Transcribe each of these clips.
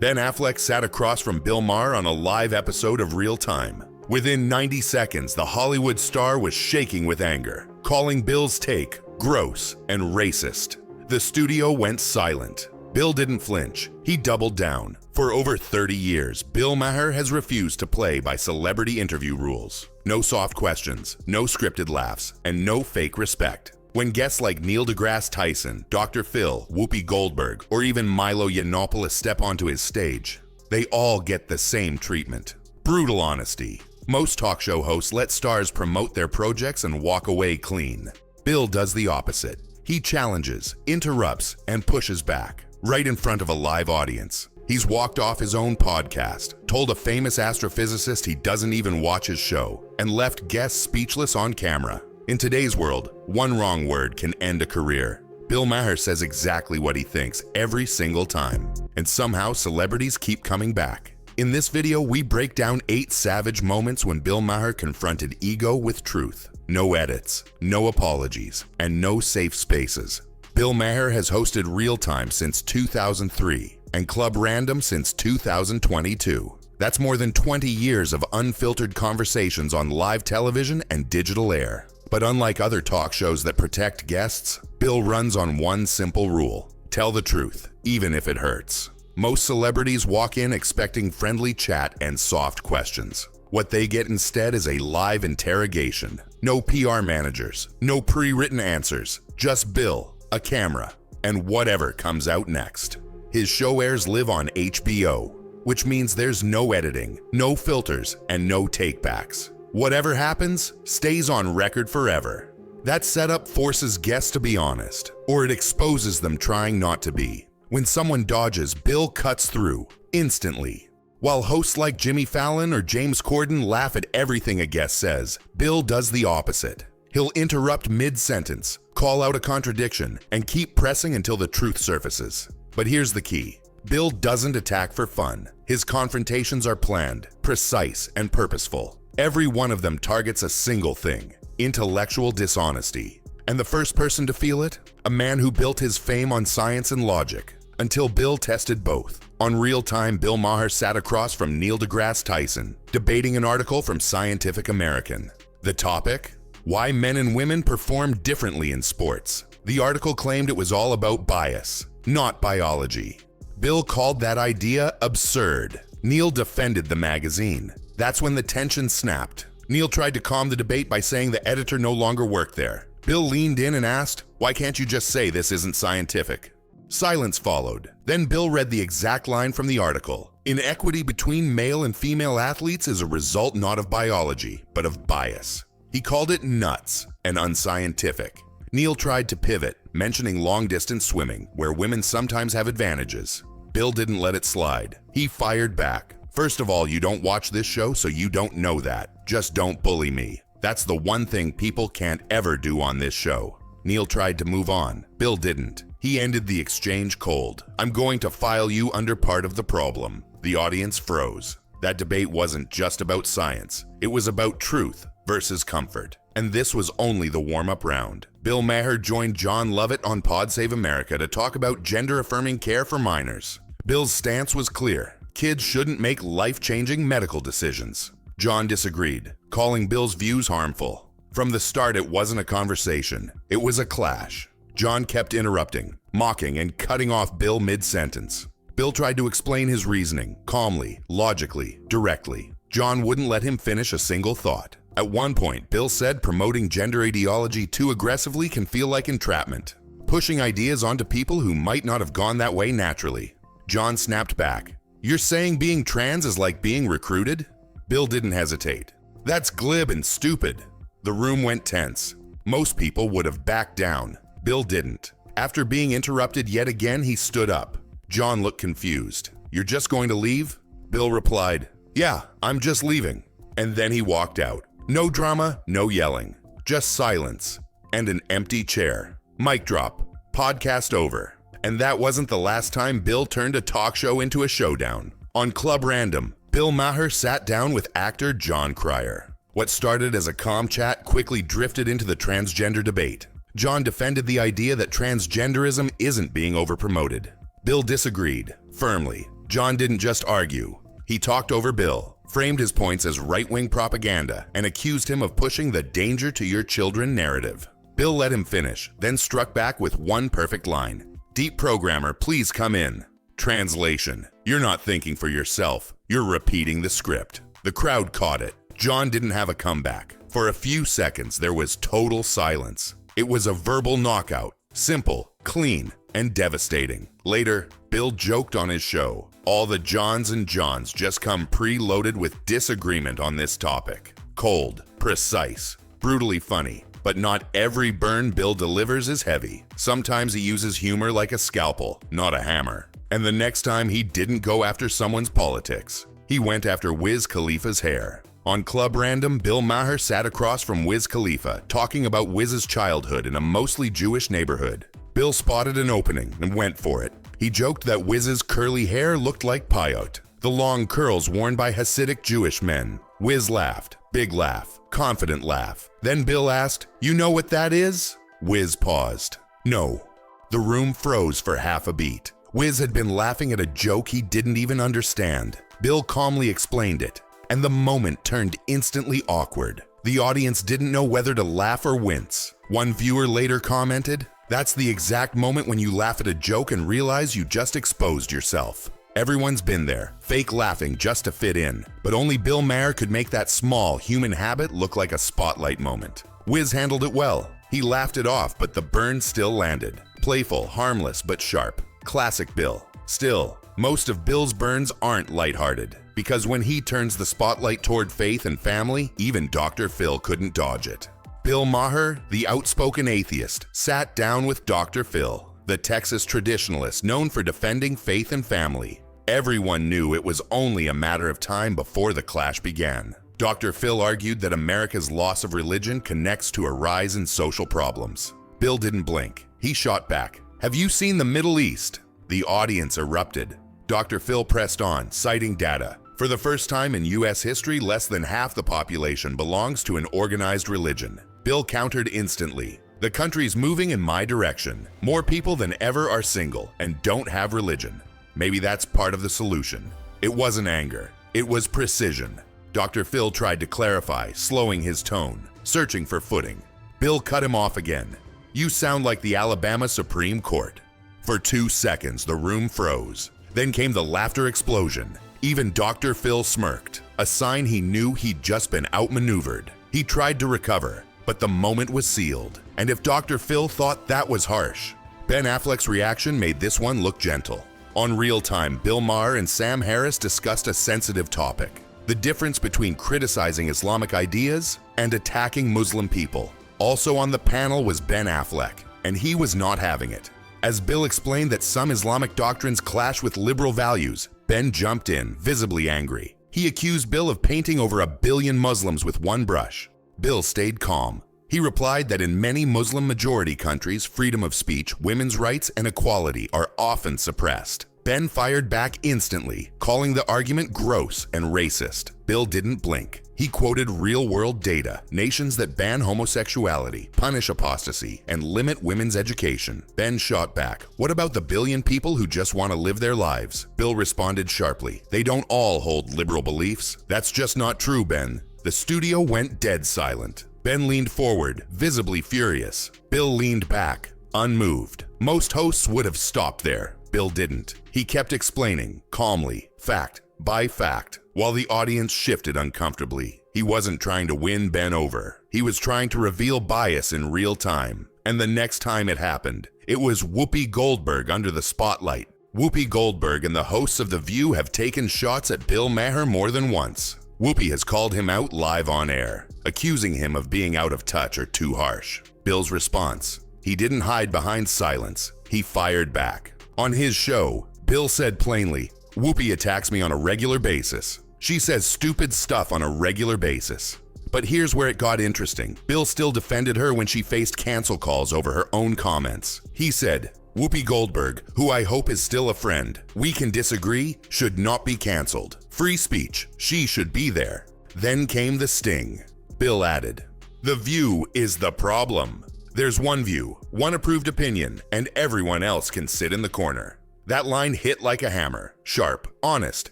Then Affleck sat across from Bill Maher on a live episode of Real Time. Within 90 seconds, the Hollywood star was shaking with anger, calling Bill's take gross and racist. The studio went silent. Bill didn't flinch. He doubled down. For over 30 years, Bill Maher has refused to play by celebrity interview rules. No soft questions, no scripted laughs, and no fake respect. When guests like Neil deGrasse Tyson, Dr. Phil, Whoopi Goldberg, or even Milo Yiannopoulos step onto his stage, they all get the same treatment. Brutal honesty. Most talk show hosts let stars promote their projects and walk away clean. Bill does the opposite. He challenges, interrupts, and pushes back, right in front of a live audience. He's walked off his own podcast, told a famous astrophysicist he doesn't even watch his show, and left guests speechless on camera. In today's world, one wrong word can end a career. Bill Maher says exactly what he thinks every single time, and somehow celebrities keep coming back. In this video, we break down 8 savage moments when Bill Maher confronted ego with truth. No edits, no apologies, and no safe spaces. Bill Maher has hosted Real Time since 2003 and Club Random since 2022. That's more than 20 years of unfiltered conversations on live television and digital air. But unlike other talk shows that protect guests, Bill runs on one simple rule: tell the truth, even if it hurts. Most celebrities walk in expecting friendly chat and soft questions. What they get instead is a live interrogation. No PR managers, no pre-written answers, just Bill, a camera, and whatever comes out next. His show airs live on HBO, which means there's no editing, no filters, and no takebacks. Whatever happens stays on record forever. That setup forces guests to be honest, or it exposes them trying not to be. When someone dodges, Bill cuts through, instantly. While hosts like Jimmy Fallon or James Corden laugh at everything a guest says, Bill does the opposite. He'll interrupt mid-sentence, call out a contradiction, and keep pressing until the truth surfaces. But here's the key. Bill doesn't attack for fun. His confrontations are planned, precise, and purposeful. Every one of them targets a single thing: intellectual dishonesty. And the first person to feel it? A man who built his fame on science and logic. Until Bill tested both. On Real Time, Bill Maher sat across from Neil deGrasse Tyson, debating an article from Scientific American. The topic? Why men and women perform differently in sports. The article claimed it was all about bias, not biology. Bill called that idea absurd. Neil defended the magazine. That's when the tension snapped. Neil tried to calm the debate by saying the editor no longer worked there. Bill leaned in and asked, "Why can't you just say this isn't scientific?" Silence followed. Then Bill read the exact line from the article. Inequity between male and female athletes is a result not of biology, but of bias. He called it nuts and unscientific. Neil tried to pivot, mentioning long-distance swimming, where women sometimes have advantages. Bill didn't let it slide. He fired back. First of all, you don't watch this show, so you don't know that. Just don't bully me. That's the one thing people can't ever do on this show. Neil tried to move on. Bill didn't. He ended the exchange cold. "I'm going to file you under part of the problem." The audience froze. That debate wasn't just about science. It was about truth versus comfort. And this was only the warm-up round. Bill Maher joined John Lovett on Pod Save America to talk about gender-affirming care for minors. Bill's stance was clear. Kids shouldn't make life-changing medical decisions. John disagreed, calling Bill's views harmful. From the start, it wasn't a conversation. It was a clash. John kept interrupting, mocking, and cutting off Bill mid-sentence. Bill tried to explain his reasoning, calmly, logically, directly. John wouldn't let him finish a single thought. At one point, Bill said promoting gender ideology too aggressively can feel like entrapment, pushing ideas onto people who might not have gone that way naturally. John snapped back. "You're saying being trans is like being recruited?" Bill didn't hesitate. "That's glib and stupid." The room went tense. Most people would have backed down. Bill didn't. After being interrupted yet again, he stood up. John looked confused. "You're just going to leave?" Bill replied, "Yeah, I'm just leaving." And then he walked out. No drama, no yelling. Just silence. And an empty chair. Mic drop. Podcast over. And that wasn't the last time Bill turned a talk show into a showdown. On Club Random, Bill Maher sat down with actor Jon Cryer. What started as a calm chat quickly drifted into the transgender debate. John defended the idea that transgenderism isn't being overpromoted. Bill disagreed, firmly. John didn't just argue. He talked over Bill, framed his points as right-wing propaganda, and accused him of pushing the danger to your children narrative. Bill let him finish, then struck back with one perfect line. "Deep programmer, please come in." Translation: you're not thinking for yourself, you're repeating the script. The crowd caught it. John didn't have a comeback. For a few seconds, there was total silence. It was a verbal knockout, simple, clean, and devastating. Later, Bill joked on his show. All the Johns and Johns just come preloaded with disagreement on this topic. Cold, precise, brutally funny. But not every burn Bill delivers is heavy. Sometimes he uses humor like a scalpel, not a hammer. And the next time he didn't go after someone's politics. He went after Wiz Khalifa's hair. On Club Random, Bill Maher sat across from Wiz Khalifa, talking about Wiz's childhood in a mostly Jewish neighborhood. Bill spotted an opening and went for it. He joked that Wiz's curly hair looked like payot, the long curls worn by Hasidic Jewish men. Wiz laughed. Big laugh. Confident laugh. Then Bill asked, "You know what that is?" Wiz paused. "No." The room froze for half a beat. Wiz had been laughing at a joke he didn't even understand. Bill calmly explained it, and the moment turned instantly awkward. The audience didn't know whether to laugh or wince. One viewer later commented, "That's the exact moment when you laugh at a joke and realize you just exposed yourself." Everyone's been there, fake laughing just to fit in, but only Bill Maher could make that small human habit look like a spotlight moment. Wiz handled it well. He laughed it off, but the burn still landed. Playful, harmless, but sharp. Classic Bill. Still, most of Bill's burns aren't lighthearted, because when he turns the spotlight toward faith and family, even Dr. Phil couldn't dodge it. Bill Maher, the outspoken atheist, sat down with Dr. Phil, the Texas traditionalist known for defending faith and family. Everyone knew it was only a matter of time before the clash began. Dr. Phil argued that America's loss of religion connects to a rise in social problems. Bill didn't blink. He shot back. "Have you seen the Middle East?" The audience erupted. Dr. Phil pressed on, citing data. For the first time in U.S. history, less than half the population belongs to an organized religion. Bill countered instantly. "The country's moving in my direction. More people than ever are single and don't have religion. Maybe that's part of the solution." It wasn't anger. It was precision. Dr. Phil tried to clarify, slowing his tone, searching for footing. Bill cut him off again. "You sound like the Alabama Supreme Court." For 2 seconds, the room froze. Then came the laughter explosion. Even Dr. Phil smirked, a sign he knew he'd just been outmaneuvered. He tried to recover, but the moment was sealed. And if Dr. Phil thought that was harsh, Ben Affleck's reaction made this one look gentle. On Real Time, Bill Maher and Sam Harris discussed a sensitive topic: the difference between criticizing Islamic ideas and attacking Muslim people. Also on the panel was Ben Affleck, and he was not having it. As Bill explained that some Islamic doctrines clash with liberal values, Ben jumped in, visibly angry. He accused Bill of painting over 1 billion Muslims with one brush. Bill stayed calm. He replied that in many Muslim-majority countries, freedom of speech, women's rights, and equality are often suppressed. Ben fired back instantly, calling the argument gross and racist. Bill didn't blink. He quoted real-world data, nations that ban homosexuality, punish apostasy, and limit women's education. Ben shot back. "What about the billion people who just want to live their lives?" Bill responded sharply. "They don't all hold liberal beliefs." "That's just not true, Ben." The studio went dead silent. Ben leaned forward, visibly furious. Bill leaned back, unmoved. Most hosts would have stopped there. Bill didn't. He kept explaining, calmly, fact by fact, while the audience shifted uncomfortably. He wasn't trying to win Ben over. He was trying to reveal bias in real time. And the next time it happened, it was Whoopi Goldberg under the spotlight. Whoopi Goldberg and the hosts of The View have taken shots at Bill Maher more than once. Whoopi has called him out live on air, accusing him of being out of touch or too harsh. Bill's response: he didn't hide behind silence. He fired back. On his show, Bill said plainly, "Whoopi attacks me on a regular basis. She says stupid stuff on a regular basis." But here's where it got interesting. Bill still defended her when she faced cancel calls over her own comments. He said, "Whoopi Goldberg, who I hope is still a friend, we can disagree, should not be canceled. Free speech, she should be there." Then came the sting. Bill added, "The View is the problem. There's one view, one approved opinion, and everyone else can sit in the corner." That line hit like a hammer, sharp, honest,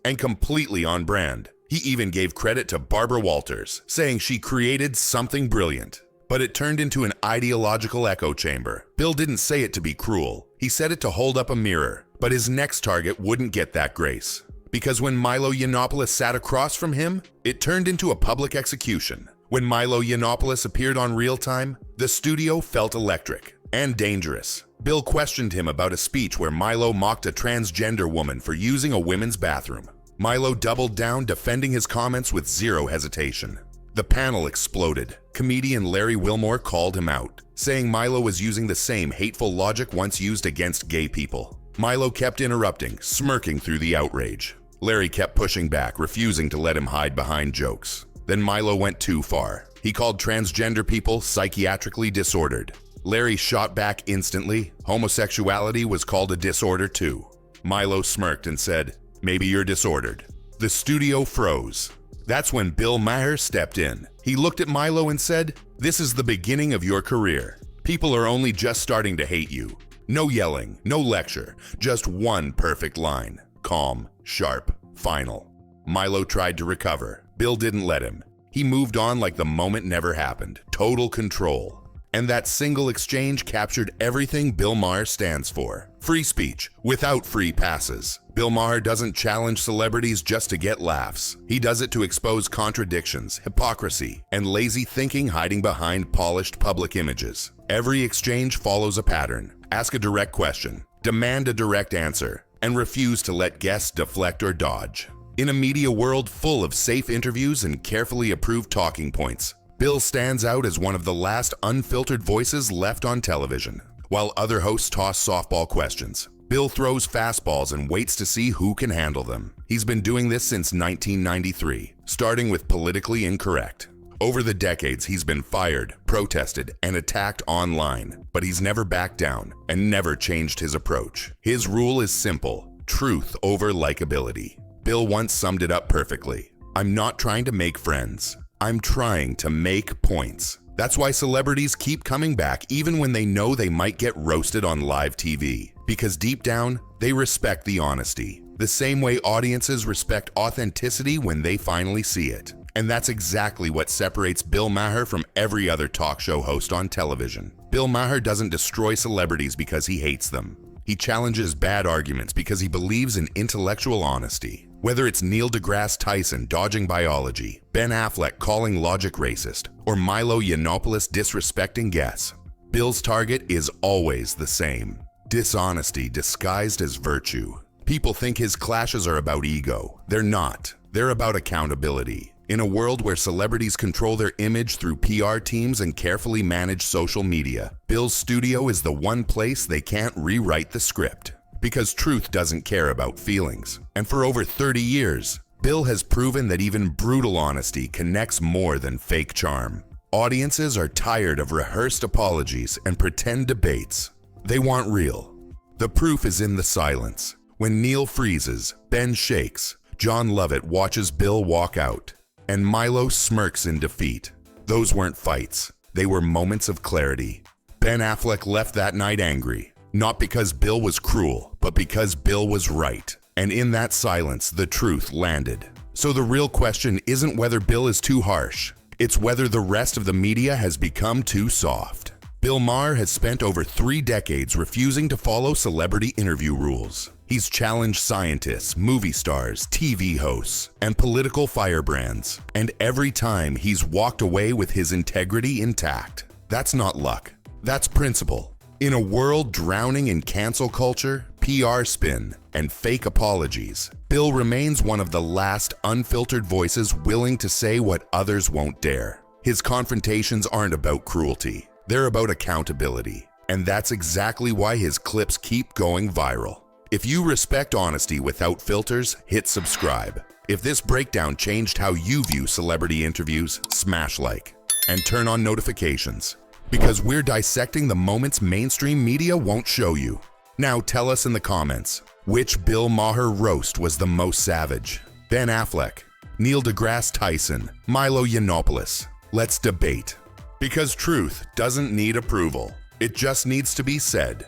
and completely on brand. He even gave credit to Barbara Walters, saying she created something brilliant. But it turned into an ideological echo chamber. Bill didn't say it to be cruel. He said it to hold up a mirror. But his next target wouldn't get that grace. Because when Milo Yiannopoulos sat across from him, it turned into a public execution. When Milo Yiannopoulos appeared on Real Time, the studio felt electric and dangerous. Bill questioned him about a speech where Milo mocked a transgender woman for using a women's bathroom. Milo doubled down, defending his comments with zero hesitation. The panel exploded. Comedian Larry Wilmore called him out, saying Milo was using the same hateful logic once used against gay people. Milo kept interrupting, smirking through the outrage. Larry kept pushing back, refusing to let him hide behind jokes. Then Milo went too far. He called transgender people psychiatrically disordered. Larry shot back instantly. Homosexuality was called a disorder too. Milo smirked and said, "Maybe you're disordered." The studio froze. That's when Bill Maher stepped in. He looked at Milo and said, "This is the beginning of your career. People are only just starting to hate you. No yelling, no lecture, just one perfect line. Calm, sharp, final." Milo tried to recover. Bill didn't let him. He moved on like the moment never happened. Total control. And that single exchange captured everything Bill Maher stands for. Free speech, without free passes. Bill Maher doesn't challenge celebrities just to get laughs. He does it to expose contradictions, hypocrisy, and lazy thinking hiding behind polished public images. Every exchange follows a pattern. Ask a direct question, demand a direct answer, and refuse to let guests deflect or dodge. In a media world full of safe interviews and carefully approved talking points, Bill stands out as one of the last unfiltered voices left on television. While other hosts toss softball questions, Bill throws fastballs and waits to see who can handle them. He's been doing this since 1993, starting with Politically Incorrect. Over the decades, he's been fired, protested, and attacked online, but he's never backed down and never changed his approach. His rule is simple: truth over likability. Bill once summed it up perfectly. "I'm not trying to make friends. I'm trying to make points." That's why celebrities keep coming back even when they know they might get roasted on live TV. Because deep down, they respect the honesty. The same way audiences respect authenticity when they finally see it. And that's exactly what separates Bill Maher from every other talk show host on television. Bill Maher doesn't destroy celebrities because he hates them. He challenges bad arguments because he believes in intellectual honesty. Whether it's Neil deGrasse Tyson dodging biology, Ben Affleck calling logic racist, or Milo Yiannopoulos disrespecting guests, Bill's target is always the same: dishonesty disguised as virtue. People think his clashes are about ego. They're not. They're about accountability. In a world where celebrities control their image through PR teams and carefully manage social media, Bill's studio is the one place they can't rewrite the script. Because truth doesn't care about feelings. And for over 30 years, Bill has proven that even brutal honesty connects more than fake charm. Audiences are tired of rehearsed apologies and pretend debates. They want real. The proof is in the silence. When Neil freezes, Ben shakes, John Lovett watches Bill walk out, and Milo smirks in defeat. Those weren't fights. They were moments of clarity. Ben Affleck left that night angry. Not because Bill was cruel, but because Bill was right. And in that silence, the truth landed. So the real question isn't whether Bill is too harsh. It's whether the rest of the media has become too soft. Bill Maher has spent over 3 decades refusing to follow celebrity interview rules. He's challenged scientists, movie stars, TV hosts, and political firebrands. And every time he's walked away with his integrity intact. That's not luck. That's principle. In a world drowning in cancel culture, PR spin, and fake apologies, Bill remains one of the last unfiltered voices willing to say what others won't dare. His confrontations aren't about cruelty. They're about accountability. And that's exactly why his clips keep going viral. If you respect honesty without filters, hit subscribe. If this breakdown changed how you view celebrity interviews, smash like. And turn on notifications. Because we're dissecting the moments mainstream media won't show you. Now tell us in the comments, which Bill Maher roast was the most savage? Ben Affleck, Neil deGrasse Tyson, Milo Yiannopoulos. Let's debate. Because truth doesn't need approval. It just needs to be said.